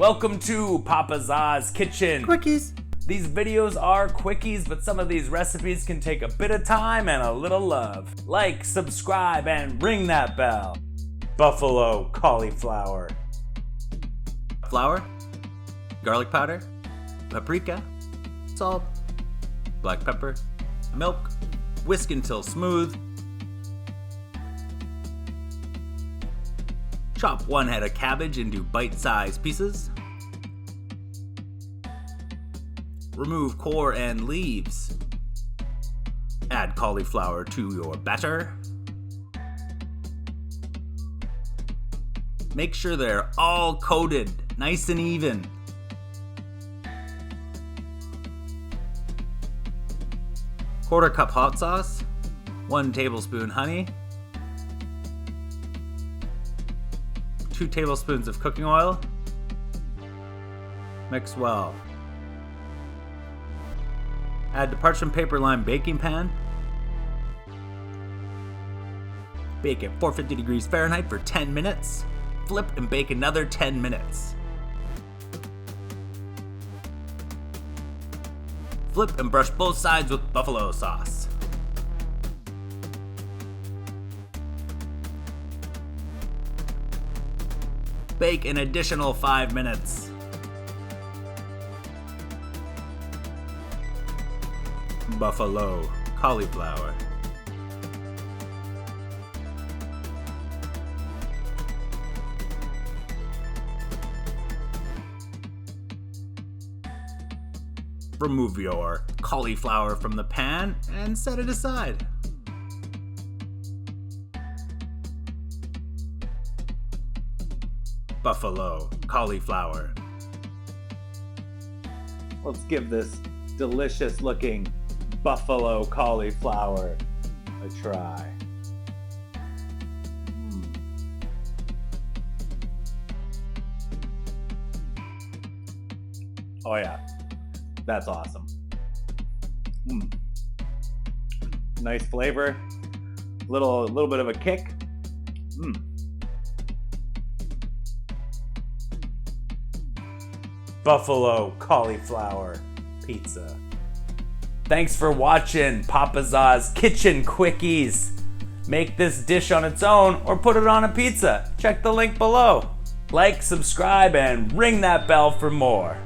Welcome to Papa Za's Kitchen. Quickies. These videos are quickies, but some of these recipes can take a bit of time and a little love. Like, subscribe, and ring that bell. Buffalo cauliflower. Flour, garlic powder, paprika, salt, black pepper, milk, whisk until smooth. Chop one head of cabbage into bite-sized pieces. Remove core and leaves. Add cauliflower to your batter. Make sure they're all coated, nice and even. Quarter cup hot sauce, 1 tablespoon honey, 2 tablespoons of cooking oil. Mix well. Add the parchment paper lined baking pan. Bake at 450 degrees Fahrenheit for 10 minutes. Flip and bake another 10 minutes. Flip and brush both sides with buffalo sauce. Bake an additional 5 minutes. Buffalo cauliflower. Remove your cauliflower from the pan and set it aside. Buffalo cauliflower. Let's give this delicious looking buffalo cauliflower a try. Oh yeah, that's awesome. Nice flavor, little bit of a kick. Buffalo cauliflower pizza. Thanks for watching Papa Za's Kitchen Quickies. Make this dish on its own or put it on a pizza. Check the link below. Like, subscribe, and ring that bell for more.